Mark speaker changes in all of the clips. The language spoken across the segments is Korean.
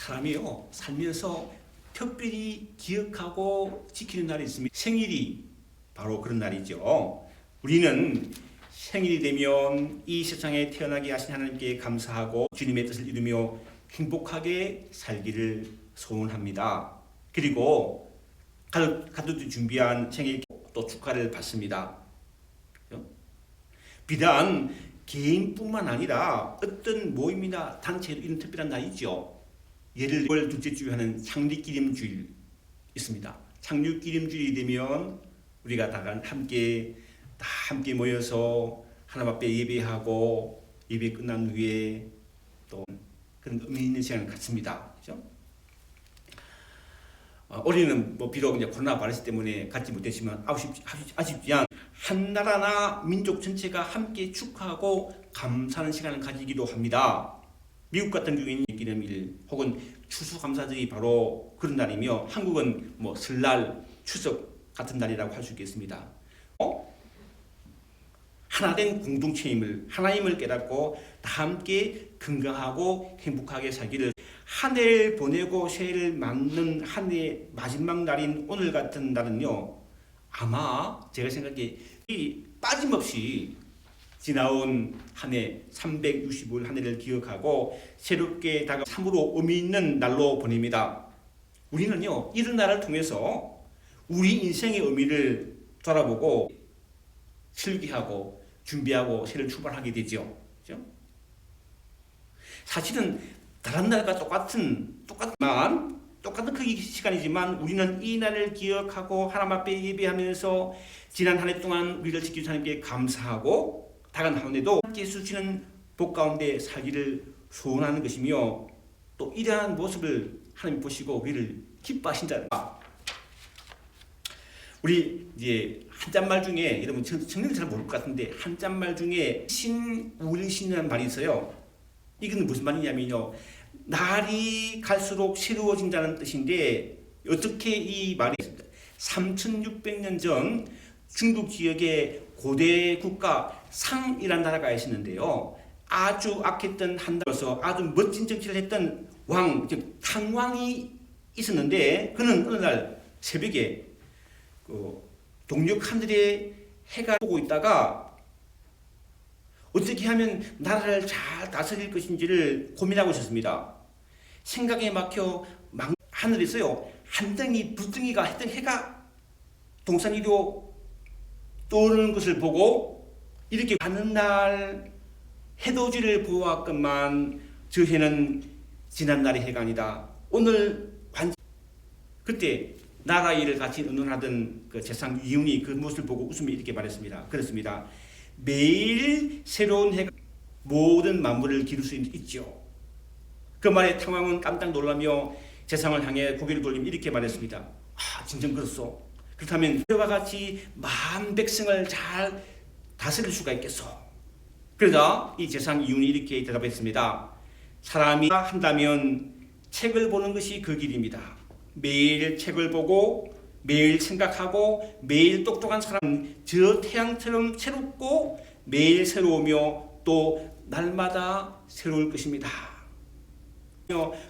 Speaker 1: 사람이요 살면서 특별히 기억하고 지키는 날이 있습니다. 생일이 바로 그런 날이죠. 우리는 생일이 되면 이 세상에 태어나게 하신 하나님께 감사하고 주님의 뜻을 이루며 행복하게 살기를 소원합니다. 그리고 가족들이 준비한 생일 또 축하를 받습니다. 비단 개인뿐만 아니라 어떤 모임이나 단체로 이런 특별한 날이죠. 예를 들어 6월 둘째 주에 하는 창립기념주일 있습니다. 창립기념주일이 되면 우리가 다 함께 모여서 하나님 앞에 예배하고 예배 끝난 후에 또 그런 의미 있는 시간을 갖습니다. 그렇죠? 올해는 비록 이제 코로나 바이러스 때문에 갖지 못했지만 아쉽지만 한 나라나 민족 전체가 함께 축하하고 감사하는 시간을 가지기도 합니다. 미국 같은 경우에는 기념일 혹은 추수감사절이 바로 그런 날이며 한국은 설날, 추석 같은 날이라고 할 수 있겠습니다. 하나된 공동체임을 하나님을 깨닫고 다 함께 건강하고 행복하게 살기를 한 해를 보내고 새해를 맞는 한 해의 마지막 날인 오늘 같은 날은요 아마 제가 생각에 빠짐없이 지나온 한 해 365일 한 해를 기억하고 새롭게 참으로 의미 있는 날로 보냅니다. 우리는요 이런 날을 통해서 우리 인생의 의미를 돌아보고 설계하고 준비하고 새를 출발하게 되죠. 그렇죠? 사실은 다른 날과 똑같은 그 시간이지만 우리는 이 날을 기억하고 하나님 앞에 예배하면서 지난 한 해 동안 우리를 지켜주신 하나님께 감사하고 다가온 한 해도 함께 주시는 복 가운데 살기를 소원하는 것이며 또 이러한 모습을 하나님 보시고 우리를 기뻐하신다는 것. 우리 이제 한자말 중에 여러분 정리를 잘 모를 것 같은데 한자말 중에 신우일신이라는 말이 있어요. 이건 무슨 말이냐면요. 날이 갈수록 새로워진다는 뜻인데 어떻게 이 말이 있습니다. 3600년 전 중국 지역의 고대 국가 상이라는 나라가 있었는데요. 아주 악했던 한나라로서 아주 멋진 정치를 했던 왕, 즉 탕왕이 있었는데 그는 어느 날 새벽에 동력 하늘에 해가 보고 있다가 어떻게 하면 나라를 잘 다스릴 것인지를 고민하고 있었습니다. 생각에 막혀 하늘에서요 한 덩이 부덩이가 했던 해가 동산 위로 떠오르는 것을 보고 이렇게 가는 날 해돋이를 보았건만 저 해는 지난날의 해가 아니다. 오늘 그때 나라 일을 같이 의논하던 그 재상 이윤이 그 모습을 보고 웃으며 이렇게 말했습니다. 그렇습니다. 매일 새로운 해가 모든 만물을 기를 수 있죠. 그 말에 탕왕은 깜짝 놀라며 재상을 향해 고개를 돌리며 이렇게 말했습니다. 아, 진정 그렇소. 그렇다면 그와 같이 만 백성을 잘 다스릴 수가 있겠소. 그러자 이 재상 이윤이 이렇게 대답했습니다. 사람이 한다면 책을 보는 것이 그 길입니다. 매일 책을 보고 매일 생각하고 매일 똑똑한 사람은 저 태양처럼 새롭고 매일 새로우며 또 날마다 새로울 것입니다.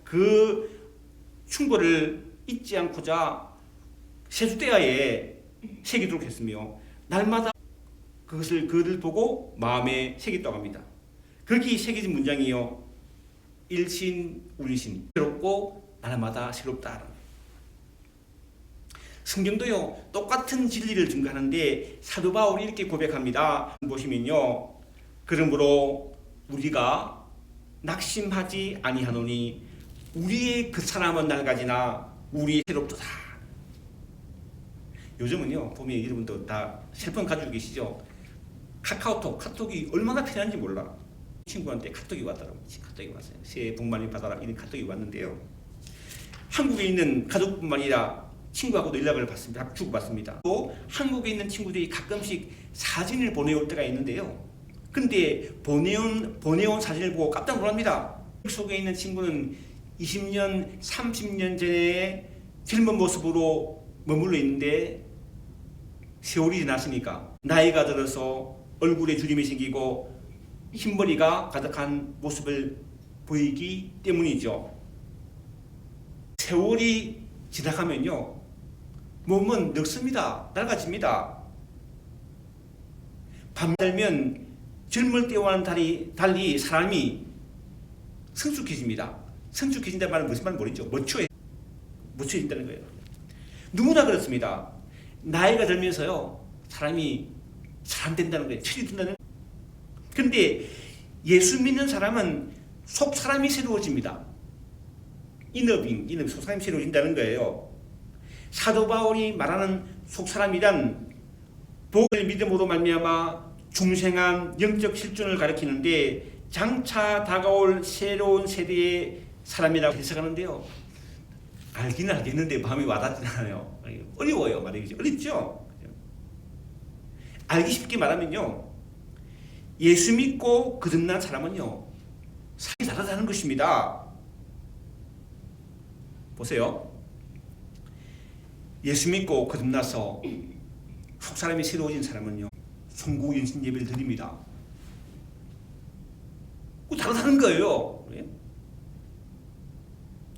Speaker 1: 그 충고를 잊지 않고자 세수대야에 새기도록 했으며 날마다 그를 보고 마음에 새겼다고 합니다. 거기 새겨진 문장이요. 일신우일신 새롭고 날마다 새롭다. 성경도요 똑같은 진리를 증거하는데 사도 바울이 이렇게 고백합니다. 보시면요. 그러므로 우리가 낙심하지 아니하노니 우리의 그 사람은 낡아지나 우리의 새롭도다. 요즘은요 보면 여러분도 다 셀폰 가지고 계시죠. 카톡이 얼마나 편한지 몰라. 친구한테 카톡이 왔더라고요. 카톡이 왔어요. 새해 복 많이 받아라 이런 카톡이 왔는데요. 한국에 있는 가족뿐만 아니라 친구하고도 연락을 주고받습니다. 또 한국에 있는 친구들이 가끔씩 사진을 보내올 때가 있는데요. 근데 보내온 사진을 보고 깜짝 놀랍니다. 속에 있는 친구는 20년, 30년 전에 젊은 모습으로 머물러 있는데 세월이 지났으니까 나이가 들어서 얼굴에 주름이 생기고 흰머리가 가득한 모습을 보이기 때문이죠. 세월이 지나가면요, 몸은 늙습니다. 낡아집니다. 밤들면 젊을 때와는 달리 사람이 성숙해집니다. 성숙해진다는 말은 무슨 말인지 모르죠. 멋져진다는 거예요. 누구나 그렇습니다. 나이가 들면서요, 사람이 사람된다는 거예요. 철이 든다는 거예요. 그런데 예수 믿는 사람은 속 사람이 새로워집니다. 이너빙, 속 사람이 새로워진다는 거예요. 사도 바울이 말하는 속 사람이란 복을 믿음으로 말미암아 중생한 영적 실존을 가리키는데 장차 다가올 새로운 세대의 사람이라고 해석하는데요. 알기는 알겠는데 마음이 와닿지 않아요. 어려워요. 말이죠. 어렵죠? 알기 쉽게 말하면요, 예수 믿고 거듭난 사람은요, 삶이 다르다는 것입니다. 보세요. 예수 믿고 거듭나서 속 사람이 새로워진 사람은요, 송구영신 예배를 드립니다. 다르다는 거예요.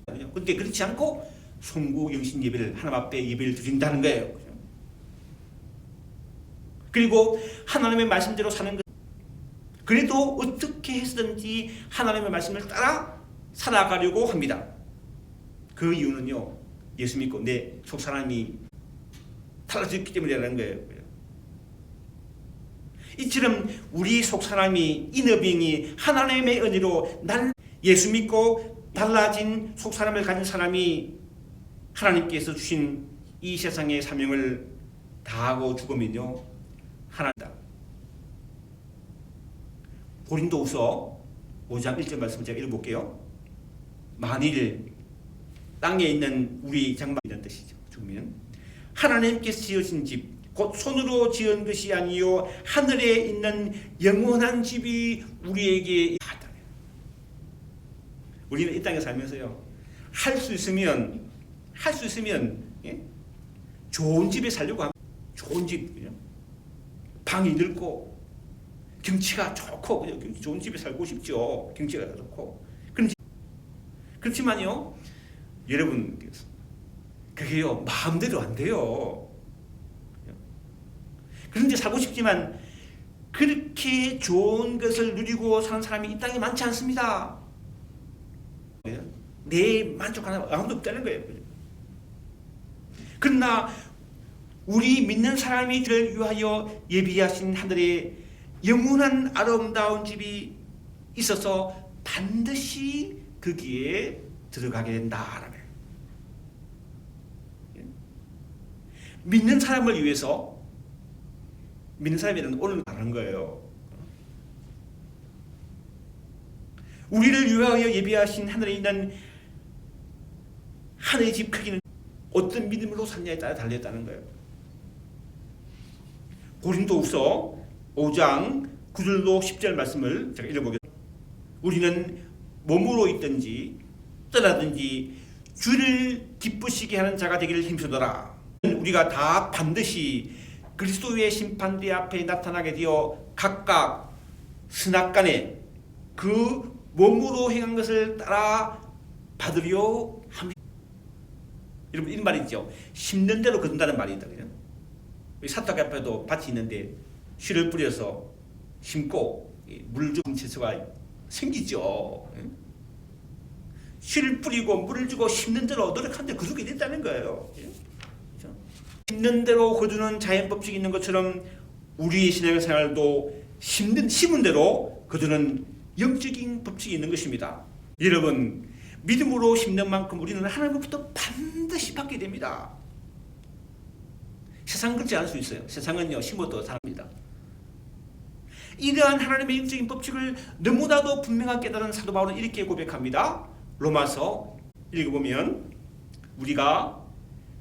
Speaker 1: 그런데 그렇지 않고 송구영신 예배를 하나님 앞에 예배를 드린다는 거예요. 그리고 하나님의 말씀대로 사는 것. 그래도 어떻게 해서든지 하나님의 말씀을 따라 살아가려고 합니다. 그 이유는요, 예수 믿고 내 속 사람이 달라졌기 때문이라는 거예요. 이처럼 우리 속 사람이 이너빙이 하나님의 은혜로 예수 믿고 달라진 속 사람을 가진 사람이 하나님께서 주신 이 세상의 사명을 다하고 죽으면요, 하나님다. 고린도후서 5장 1절 말씀 제가 읽어볼게요. 만일 땅에 있는 우리 장막이라는 뜻이죠. 죽으면 하나님께서 지으신 집 곧 손으로 지은 것이 아니요 하늘에 있는 영원한 집이 우리에게 있다. 우리는 이 땅에 살면서요, 할 수 있으면 예? 좋은 집에 살려고 합니다. 좋은 집, 방이 넓고 경치가 좋고 좋은 집에 살고 싶죠. 경치가 좋고. 그렇지만요, 여러분, 그게요 마음대로 안 돼요. 그런데 살고 싶지만 그렇게 좋은 것을 누리고 사는 사람이 이 땅에 많지 않습니다. 내 만족하는 아무도 없다는 거예요. 그러나 우리 믿는 사람이 저를 위하여 예비하신 하늘에 영원한 아름다운 집이 있어서 반드시 거기에 들어가게 된다라는 거예요. 믿는 사람을 위해서, 믿는 사람이라는 오늘 말하는 거예요. 우리를 위하여 예비하신 하늘에 있는 하늘의 집 크기는 어떤 믿음으로 샀냐에 따라 달렸다는 거예요. 고린도후서 5장 9절로 10절 말씀을 제가 읽어보겠습니다. 우리는 몸으로 있든지 떠나든지 주를 기쁘시게 하는 자가 되기를 힘쓰더라. 우리가 다 반드시 그리스도의 심판대 앞에 나타나게 되어 각각 선악간에 그 몸으로 행한 것을 따라 받으려 합니다. 여러분, 이런 말이 있죠. 심는 대로 거둔다는 말이 있다. 사탁 앞에도 밭이 있는데 씨를 뿌려서 심고 물 주는 채소가 생기죠. 씨를 뿌리고 물을 주고 심는 대로 노력하는데 거두게 된다는 거예요. 심는 대로 거두는 자연 법칙이 있는 것처럼 우리의 신앙생활도 심은 대로 거두는 영적인 법칙이 있는 것입니다. 여러분, 믿음으로 심는 만큼 우리는 하나님으로부터 반드시 받게 됩니다. 세상은 그렇지 않을 수 있어요. 세상은요, 심어도 삽니다. 이러한 하나님의 영적인 법칙을 너무나도 분명하게 깨달은 사도 바울은 이렇게 고백합니다. 로마서 읽어보면 우리가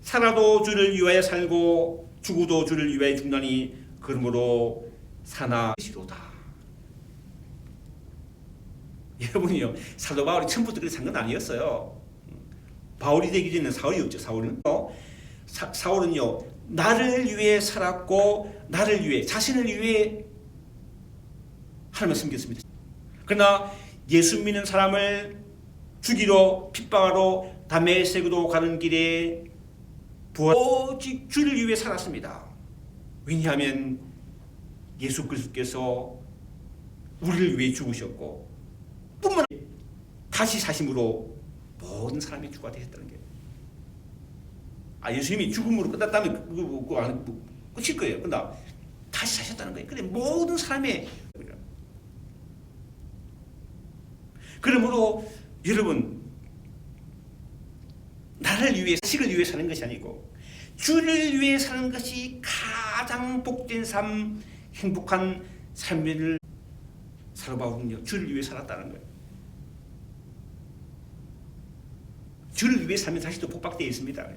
Speaker 1: 살아도 주를 위하여 살고 죽어도 주를 위하여 죽나니 그러므로 사나 시로다. 여러분이요, 사도 바울이 처음부터 그렇게 산 건 아니었어요. 바울이 되기 전에는 사울이었죠. 사울은요, 나를 위해 살았고 나를 위해, 자신을 위해 하나님을 섬겼습니다. 그러나 예수 믿는 사람을 죽이러 핍박하러 다메섹으로 가는 길에 오직 주를 위해 살았습니다. 왜냐하면 예수 그리스도께서 우리를 위해 죽으셨고 뿐만 아니라 다시 사심으로 모든 사람이 주가 되셨다는 거예요. 예수님이 죽음으로 끝났다면 그거 끝일 거예요. 그러나 다시 사셨다는 거예요. 근데 모든 사람의 그러므로 여러분 나를 위해 자식을 위해 사는 것이 아니고 주를 위해 사는 것이 가장 복된 삶, 행복한 삶을 살아보거든요. 주를 위해 살았다는 거예요. 주를 위해 살면 자식도 복받되어 있습니다.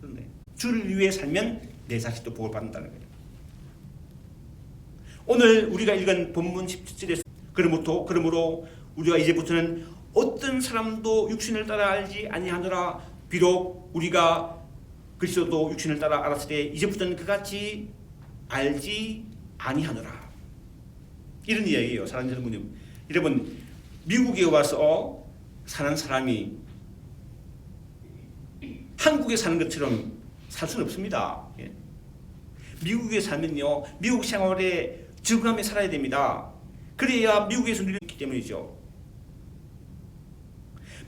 Speaker 1: 그런데 주를 위해 살면 내 자식도 복을 받는다는 거예요. 오늘 우리가 읽은 본문 17절에서 그러므로 우리가 이제부터는 어떤 사람도 육신을 따라 알지 아니하노라. 비록 우리가 그리스도도 육신을 따라 알았으되 이제부터는 그같이 알지 아니하노라. 이런 이야기예요. 사랑하는 여러분, 여러분 미국에 와서 사는 사람이 한국에 사는 것처럼 살 수는 없습니다. 미국에 살면요, 미국 생활에 적응하며 살아야 됩니다. 그래야 미국에서 누릴 수 있기 때문이죠.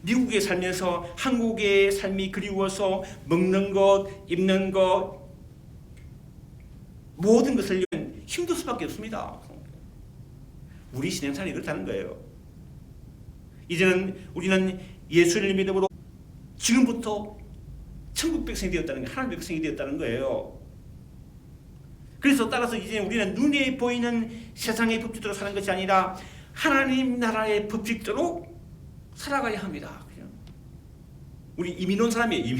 Speaker 1: 미국에 살면서 한국의 삶이 그리워서 먹는 것, 입는 것, 모든 것을 힘들 수밖에 없습니다. 우리 신앙생활이 그렇다는 거예요. 이제는 우리는 예수를 믿음으로 지금부터 천국 백성이 되었다는 거예요. 하나님의 백성이 되었다는 거예요. 그래서 따라서 이제 우리는 눈에 보이는 세상의 법칙대로 사는 것이 아니라 하나님 나라의 법칙대로 살아가야 합니다. 우리 이민 온 사람이에요.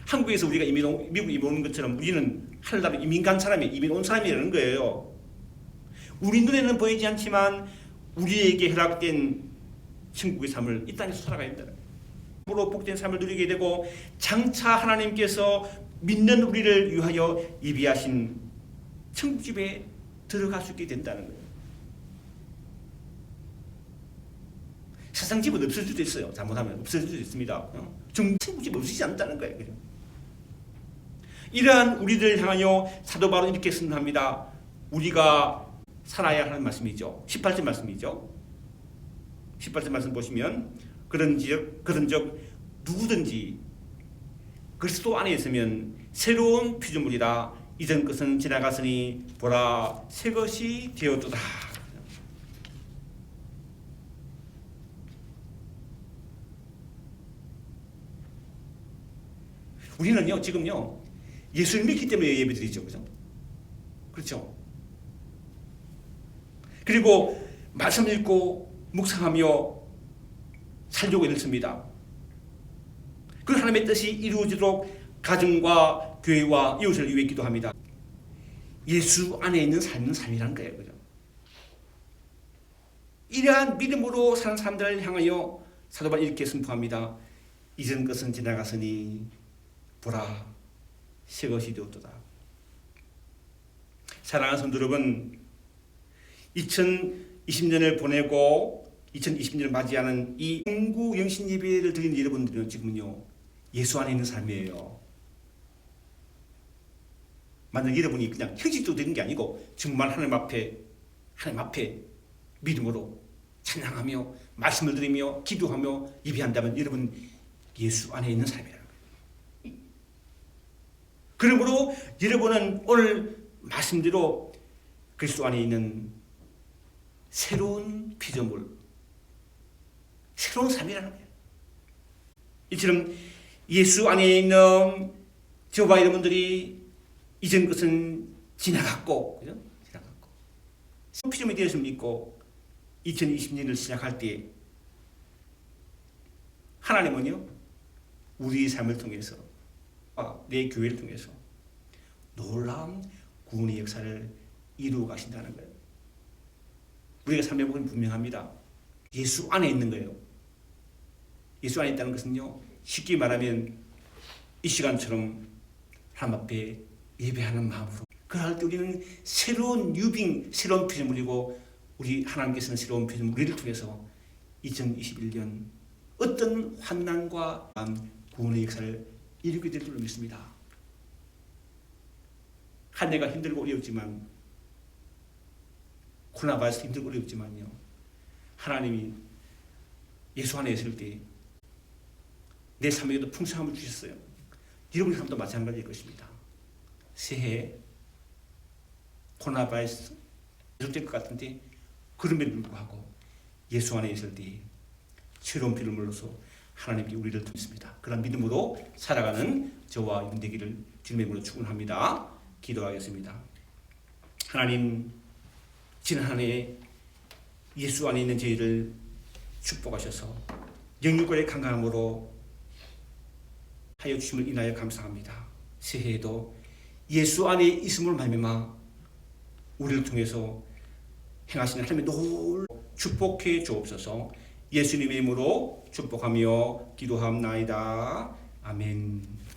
Speaker 1: 한국에서 우리가 미국 이민 온 것처럼 우리는 하늘나라 이민 간 사람이 이민 온 사람이라는 거예요. 우리 눈에는 보이지 않지만 우리에게 허락된 천국의 삶을 이 땅에서 살아가야 된다. 복된 삶을 누리게 되고 장차 하나님께서 믿는 우리를 위하여 예비하신 천국집에 들어갈 수 있게 된다는 거예요. 세상 집은 없을 수도 있어요. 잘못하면 없을 수도 있습니다. 천국집 없으시지 않다는 거예요. 이러한 우리들을 향하여 사도 바울은 이렇게 선언합니다. 우리가 살아야 하는 말씀이죠. 18절 말씀이죠. 18절 말씀 보시면 그런즉 누구든지 그리스도 안에 있으면 새로운 피조물이라. 이전 것은 지나갔으니 보라 새 것이 되었도다. 우리는요 지금요 예수를 믿기 때문에 예배드리죠. 그렇죠? 그리고 말씀 읽고 묵상하며 살려고 애쓰습니다. 그 하나님의 뜻이 이루어지도록 가정과 교회와 이웃을 위해 기도합니다. 예수 안에 있는 삶은 삶이라는 거예요. 그죠? 이러한 믿음으로 사는 사람들을 향하여 사도 바울이 이렇게 선포합니다. 이전 것은 지나갔으니 보라 새 것이 되었도다. 사랑하는 성도 여러분, 2020년을 보내고 2020년을 맞이하는 이 공구 영신 예배를 드리는 여러분들은 지금은요 예수 안에 있는 삶이에요. 만약 여러분이 그냥 형식적으로 되는 게 아니고 정말 하나님 앞에 믿음으로 찬양하며 말씀을 드리며 기도하며 예배한다면 여러분 예수 안에 있는 삶이라는 거예요. 그러므로 여러분은 오늘 말씀대로 그리스도 안에 있는 새로운 피조물, 새로운 삶이라는 거예요. 이처럼 예수 안에 있는 저와 여러분들이 이전 것은 지나갔고, 그죠? 지나갔고, 새로운 피조물이 되었음을 믿고 2020년을 시작할 때 하나님은요 우리의 삶을 통해서 내 교회를 통해서 놀라운 구원의 역사를 이루어 가신다는 거예요. 우리가 삶의 복은 분명합니다. 예수 안에 있는 거예요. 예수 안에 있다는 것은요 쉽게 말하면 이 시간처럼 하나님 앞에 예배하는 마음으로 그럴 때 우리는 새로운 뉴빙, 새로운 피조물이고 우리 하나님께서는 새로운 피조물 우리를 통해서 2021년 어떤 환난과 구원의 역사를 이루게 될 줄로 믿습니다. 한 해가 힘들고 어렵지만, 코로나 바이러스 힘들고 어렵지만요, 하나님이 예수 안에 있을 때 내 삶에게도 풍성함을 주셨어요. 여러분의 삶도 마찬가지일 것입니다. 새해 코로나 바이러스 계속될 것 같은데, 그럼에도 불구하고 예수 안에 있을 때 새로운 피를 물러서 하나님께 우리를 돕습니다. 그런 믿음으로 살아가는 저와 여러분 되기를 주님의 이름으로 축원합니다. 기도하겠습니다. 하나님, 지난 한 해 예수 안에 있는 저희를 축복하셔서 영육과의 건강함으로 하여 주심을 인하여 감사합니다. 새해에도 예수 안에 있음으로 말미암아 우리를 통해서 행하시는 하나님의 놀 축복해 주옵소서. 예수님의 이름으로 축복하며 기도합나이다. 아멘.